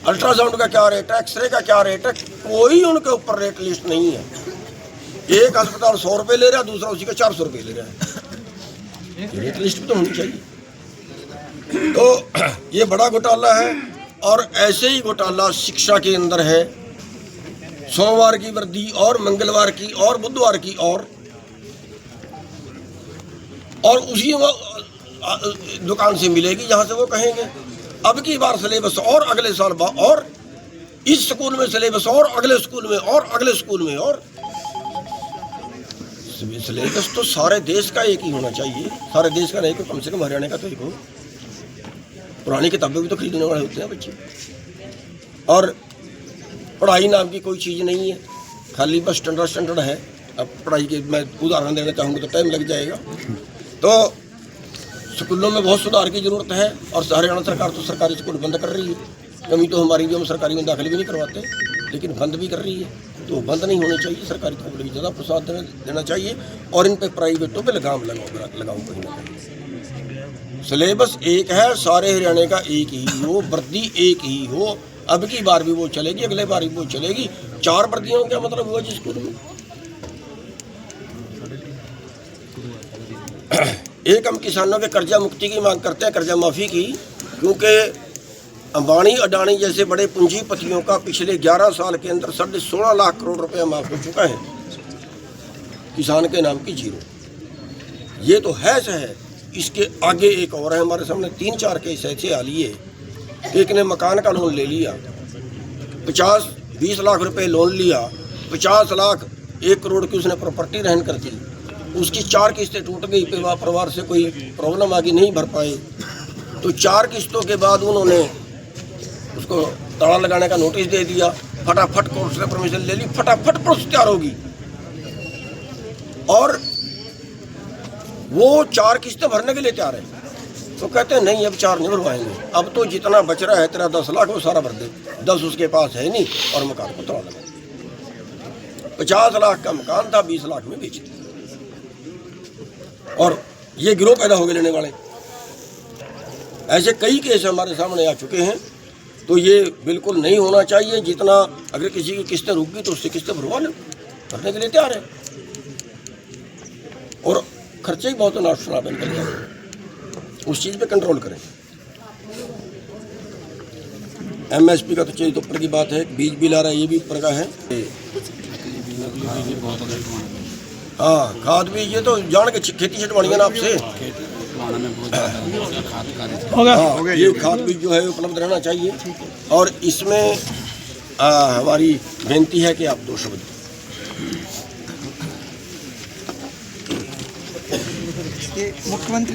Ultrasound का क्या rate है, एक्सरे का क्या रेट है, कोई उनके ऊपर रेट लिस्ट नहीं है। एक अस्पताल 100 रुपये ले रहा है, दूसरा उसी का 400 रुपये ले रहा है। रेट लिस्ट भी तो होनी चाहिए। तो ये बड़ा घोटाला है। और ऐसे ही घोटाला शिक्षा के अंदर है। सोमवार की वर्दी और मंगलवार की और बुधवार की और उसी दुकान से मिलेगी जहां से वो कहेंगे। अब की बार सिलेबस और अगले साल और इस स्कूल में सिलेबस और अगले स्कूल में और अगले स्कूल में और सिलेबस तो सारे देश का एक ही होना चाहिए। सारे देश का नहीं, कम से कम हरियाणा का तो एक हो। पुरानी किताबें भी तो खरीदने वाले होते हैं बच्चे। और पढ़ाई नाम की कोई चीज़ नहीं है, खाली बस स्टैंडर्ड है। अब पढ़ाई के मैं उदाहरण देना चाहूँगा तो टाइम लग जाएगा। तो स्कूलों में बहुत सुधार की ज़रूरत है। और हरियाणा सरकार तो सरकारी स्कूल बंद कर रही है। कमी तो हमारी भी, हम सरकारी में दाखिले भी नहीं करवाते, लेकिन बंद भी कर रही है। तो बंद नहीं होने चाहिए, सरकारी स्कूल भी ज़्यादा प्रोत्साहन देना चाहिए। और इन पे प्राइवेटों पे लगाओ कहीं ना कहीं। सिलेबस एक है, सारे हरियाणा का एक ही हो, वर्दी एक ही हो। अब की बार भी वो चलेगी, अगले बार भी वो चलेगी। 4 वर्दियों का मतलब हुआ जिस स्कूल में। एक, हम किसानों के कर्जा मुक्ति की मांग करते हैं, कर्जा माफ़ी की, क्योंकि अंबानी अडानी जैसे बड़े पूंजीपतियों का पिछले 11 साल के अंदर 16.5 लाख करोड़ रुपया माफ हो चुका है। किसान के नाम की जीरो। ये तो है। इसके आगे एक और है, हमारे सामने 3-4 केस ऐसे आ लिए। एक ने मकान का लोन ले लिया, 50-20 लाख रुपए लोन लिया, 50 लाख 1 करोड़ की उसने प्रॉपर्टी रहन कर दी। उसकी 4 किस्तें टूट गई, परिवार से कोई प्रॉब्लम आ गई, नहीं भर पाए। तो 4 किस्तों के बाद उन्होंने उसको ताला लगाने का नोटिस दे दिया। फटाफट कोर्ट से परमिशन ले ली, फटाफट प्रोसेस तैयार होगी। और वो 4 किस्तें भरने के लिए तैयार है। तो कहते हैं नहीं, अब 4 नहीं भरवाएंगे, अब तो जितना बच रहा है तेरा 10 लाख वो सारा भर दे। 10 उसके पास है नहीं और मकान को ताला लगा। 50 लाख का मकान था, 20 लाख में बेच दिया। और ये गिरोह पैदा हो गए लेने वाले। ऐसे कई केस हमारे सामने आ चुके हैं। तो ये बिल्कुल नहीं होना चाहिए। जितना अगर किसी की किस्तें रुक गई तो उससे किस्तें भरवा लो, भरने के लिए तैयार है। और खर्चे ही बहुत नाशुना बन कर जाए, उस चीज़ पे कंट्रोल करें। एमएसपी का तो चीज़ तो ऊपर की बात है, बीज भी ला रहा है, ये भी ऊपर का है। हाँ, खाद भी ये तो जान के खेती छटवानी ना आपसे। हाँ, ये खाद बीज जो है उपलब्ध रहना चाहिए। और इसमें हमारी बेनती है कि आप 2 शब्द मुख्यमंत्री